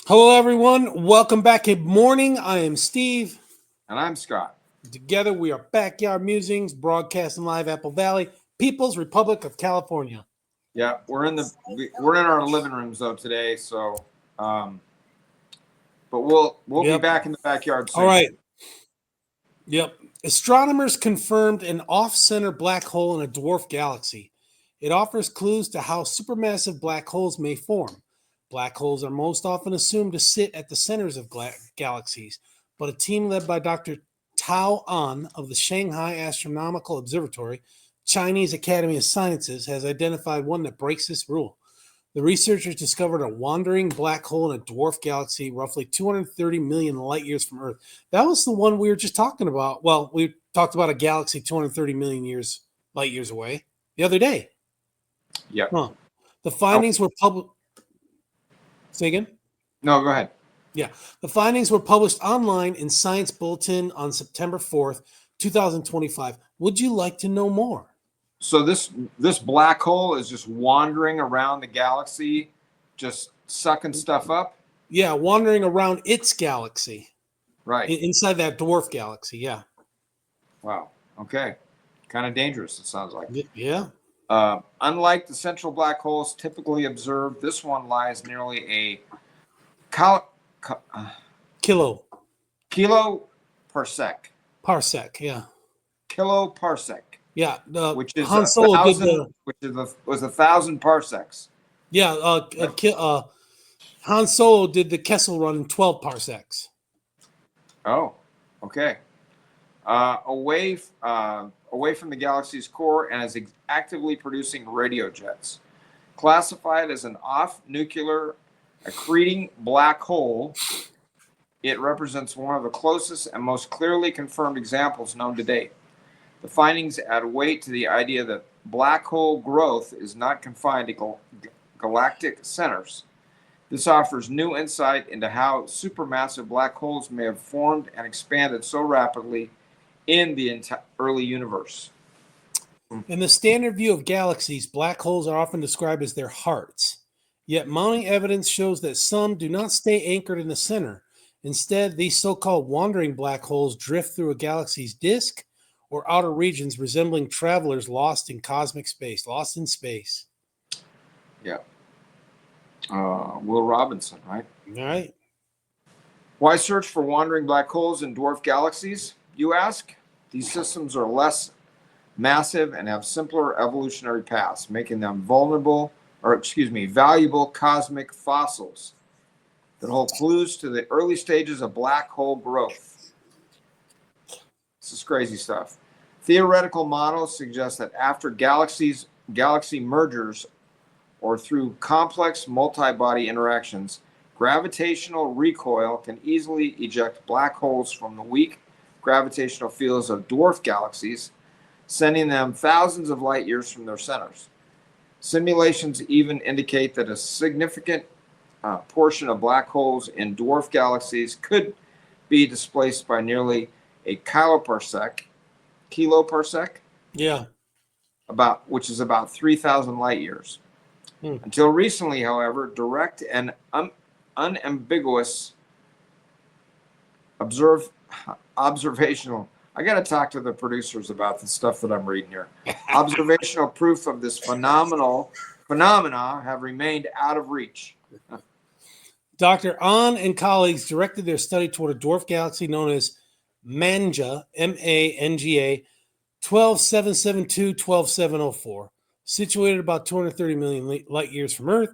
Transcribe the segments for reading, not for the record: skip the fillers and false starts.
Hello, everyone. Welcome back. Good morning. I am Steve. And I'm Scott. Together, we are Backyard Musings, broadcasting live Apple Valley, People's Republic of California. Yeah, we're in our living rooms though today, so but we'll be Yep. back in the backyard soon. All right. Yep. Astronomers confirmed an off-center black hole in a dwarf galaxy. It offers clues to how supermassive black holes may form. Black holes are most often assumed to sit at the centers of galaxies, but a team led by Dr. Tao An of the Shanghai Astronomical Observatory, Chinese Academy of Sciences, has identified one that breaks this rule. The researchers discovered a wandering black hole in a dwarf galaxy roughly 230 million light years from Earth. That was the one we were just talking about. Well, we talked about a galaxy 230 million light years away the other day. Yep. Huh. The findings were published. Say again? No, go ahead. Yeah. The findings were published online in Science Bulletin on September 4th, 2025. Would you like to know more? So this black hole is just wandering around the galaxy, just sucking stuff up. Yeah, wandering around its galaxy. Right. Inside that dwarf galaxy, yeah. Wow. Okay. Kind of dangerous, it sounds like. Yeah. Unlike the central black holes typically observed, this one lies nearly a kilo parsec. Parsec, yeah. Kiloparsec. Yeah, which is Han Solo 1,000, was 1,000 parsecs. Yeah, Han Solo did the Kessel Run in 12 parsecs. Oh, okay. Away from the galaxy's core and is actively producing radio jets. Classified as an off-nuclear accreting black hole, it represents one of the closest and most clearly confirmed examples known to date. The findings add weight to the idea that black hole growth is not confined to galactic centers. This offers new insight into how supermassive black holes may have formed and expanded so rapidly in the early universe. In the standard view of galaxies, black holes are often described as their hearts. Yet mounting evidence shows that some do not stay anchored in the center. Instead, these so-called wandering black holes drift through a galaxy's disk or outer regions, resembling travelers lost in cosmic space, lost in space. Yeah. Will Robinson, right? All right. Why search for wandering black holes in dwarf galaxies, you ask? These systems are less massive and have simpler evolutionary paths, making them valuable cosmic fossils that hold clues to the early stages of black hole growth. This is crazy stuff. Theoretical models suggest that after galaxy mergers or through complex multi-body interactions, gravitational recoil can easily eject black holes from the weak gravitational fields of dwarf galaxies, sending them thousands of light years from their centers. Simulations even indicate that a significant portion of black holes in dwarf galaxies could be displaced by nearly a kiloparsec. Yeah. Which is about 3,000 light years. Until recently, however, direct and unambiguous observational. I got to talk to the producers about the stuff that I'm reading here. Observational proof of this phenomena have remained out of reach. Dr. An and colleagues directed their study toward a dwarf galaxy known as Manga, M-A-N-G-A, 12772-12704, situated about 230 million light years from Earth,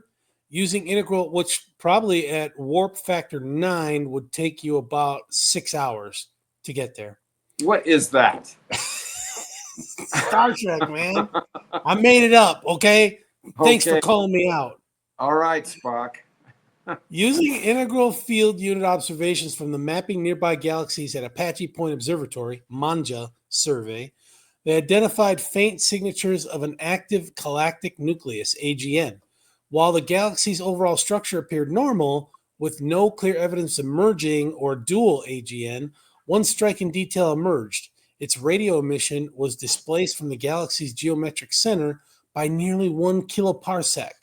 using integral, which probably at warp factor 9 would take you about 6 hours to get there. What is that? Star Trek, man. I made it up, okay? Thanks for calling me out. All right, Spock. Using integral field unit observations from the mapping nearby galaxies at Apache Point Observatory, Manga survey, they identified faint signatures of an active galactic nucleus, AGN. While the galaxy's overall structure appeared normal, with no clear evidence of merging or dual AGN, one striking detail emerged. Its radio emission was displaced from the galaxy's geometric center by nearly 1 kiloparsec.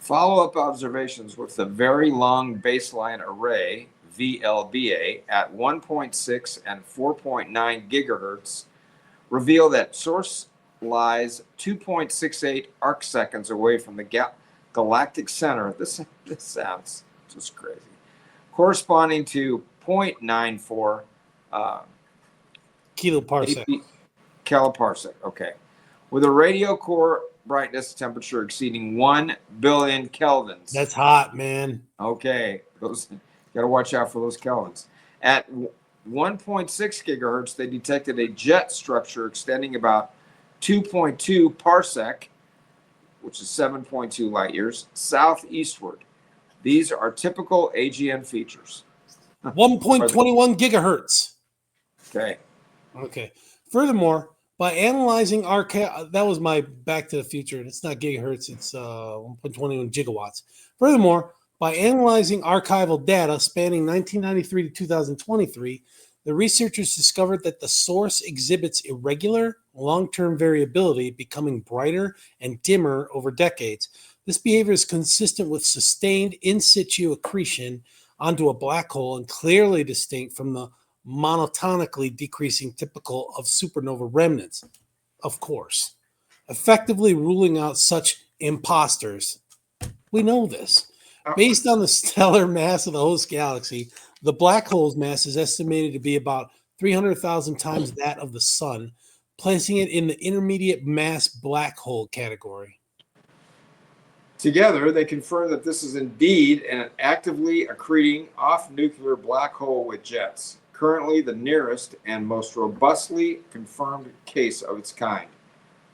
Follow-up observations with the Very Long Baseline Array, VLBA, at 1.6 and 4.9 gigahertz reveal that source lies 2.68 arc seconds away from the galactic center. This sounds just crazy. Corresponding to 0.94 kiloparsec. Kiloparsec. Okay. With a radio core brightness temperature exceeding 1 billion kelvins. That's hot, man. Okay. Those, got to watch out for those kelvins. At 1.6 gigahertz, they detected a jet structure extending about 2.2 parsec, which is 7.2 light years, southeastward. These are typical AGN features. 1.21 gigahertz. Okay. Okay. Furthermore, by analyzing that was my Back to the Future, and it's not gigahertz, it's 1.21 gigawatts. Furthermore, by analyzing archival data spanning 1993 to 2023, the researchers discovered that the source exhibits irregular, long-term variability, becoming brighter and dimmer over decades. This behavior is consistent with sustained in situ accretion onto a black hole and clearly distinct from the monotonically decreasing typical of supernova remnants, of course, effectively ruling out such imposters. We know this. Based on the stellar mass of the host galaxy, the black hole's mass is estimated to be about 300,000 times that of the sun, placing it in the intermediate mass black hole category. Together, they confirm that this is indeed an actively accreting off-nuclear black hole with jets, currently the nearest and most robustly confirmed case of its kind.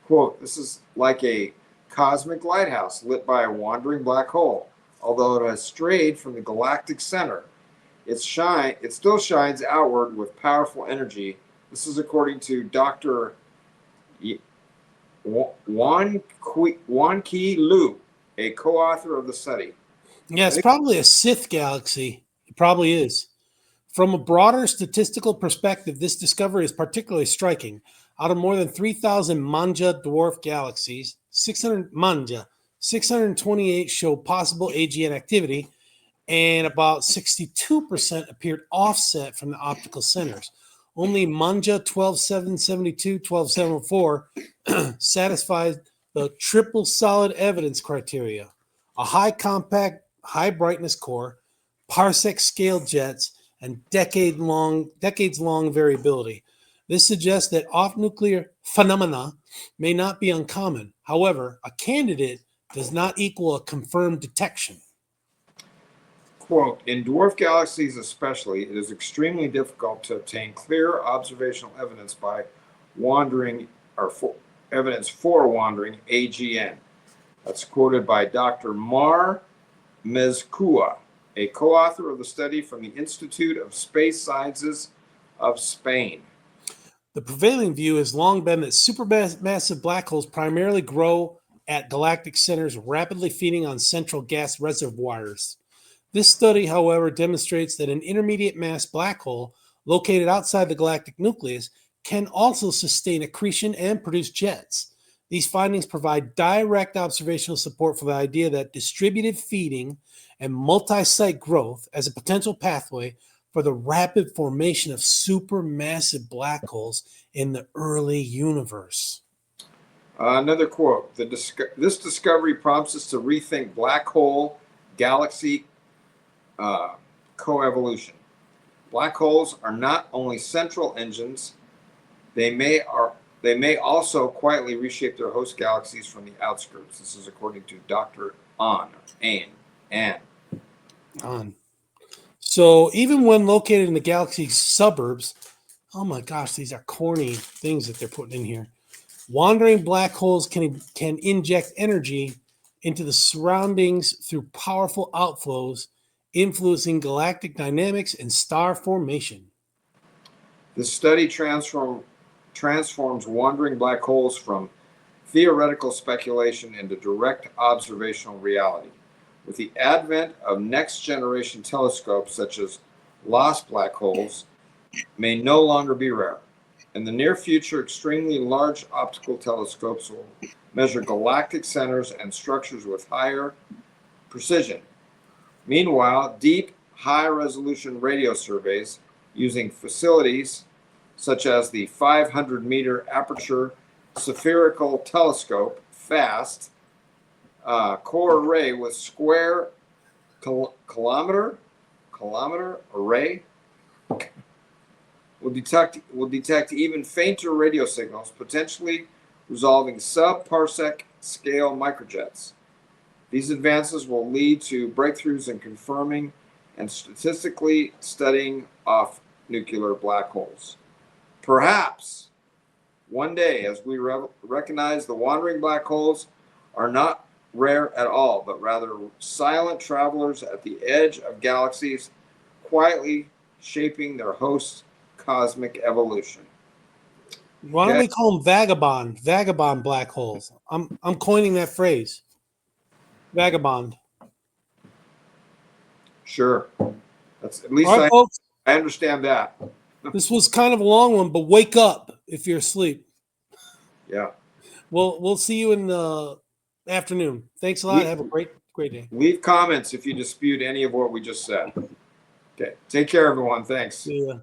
Quote, this is like a cosmic lighthouse lit by a wandering black hole. Although it has strayed from the galactic center, it still shines outward with powerful energy. This is according to Dr. Wan Qi Lu, a co-author of the study. Yeah, it's probably a Sith galaxy. It probably is. From a broader statistical perspective, this discovery is particularly striking. Out of more than 3,000 Manja dwarf galaxies, 628 show possible AGN activity, and about 62% appeared offset from the optical centers. Only Manja 12772, 12704 satisfied the triple solid evidence criteria: a high compact, high brightness core, parsec scale jets, and decades-long variability. This suggests that off-nuclear phenomena may not be uncommon. However, a candidate does not equal a confirmed detection. Quote, in dwarf galaxies especially, it is extremely difficult to obtain clear observational evidence by evidence for wandering AGN. That's quoted by Dr. Mar Mezcua, a co-author of the study from the Institute of Space Sciences of Spain. The prevailing view has long been that supermassive black holes primarily grow at galactic centers, rapidly feeding on central gas reservoirs. This study, however, demonstrates that an intermediate mass black hole located outside the galactic nucleus can also sustain accretion and produce jets. These findings provide direct observational support for the idea that distributed feeding and multi-site growth as a potential pathway for the rapid formation of supermassive black holes in the early universe. Another quote, this discovery prompts us to rethink black hole galaxy coevolution. Black holes are not only central engines, they may also quietly reshape their host galaxies from the outskirts. This is according to Dr. An. So even when located in the galaxy's suburbs, oh my gosh, these are corny things that they're putting in here. Wandering black holes can inject energy into the surroundings through powerful outflows, influencing galactic dynamics and star formation. This study transforms wandering black holes from theoretical speculation into direct observational reality. With the advent of next-generation telescopes such as lost black holes may no longer be rare. In the near future, extremely large optical telescopes will measure galactic centers and structures with higher precision. Meanwhile, deep, high-resolution radio surveys using facilities such as the 500-meter aperture spherical telescope, FAST, core array with square kilometer array will detect even fainter radio signals, potentially resolving sub-parsec scale microjets. These advances will lead to breakthroughs in confirming and statistically studying off nuclear black holes. Perhaps one day, as we recognize the wandering black holes are not rare at all, but rather silent travelers at the edge of galaxies, quietly shaping their host's cosmic evolution. Why don't we call them vagabond black holes? I'm coining that phrase. Vagabond. Sure. That's at least All right, folks. I understand that. This was kind of a long one, but wake up if you're asleep. Yeah. We'll see you in the afternoon. Thanks a lot. Have a great day. Leave comments if you dispute any of what we just said. Okay. Take care, everyone. Thanks. See ya.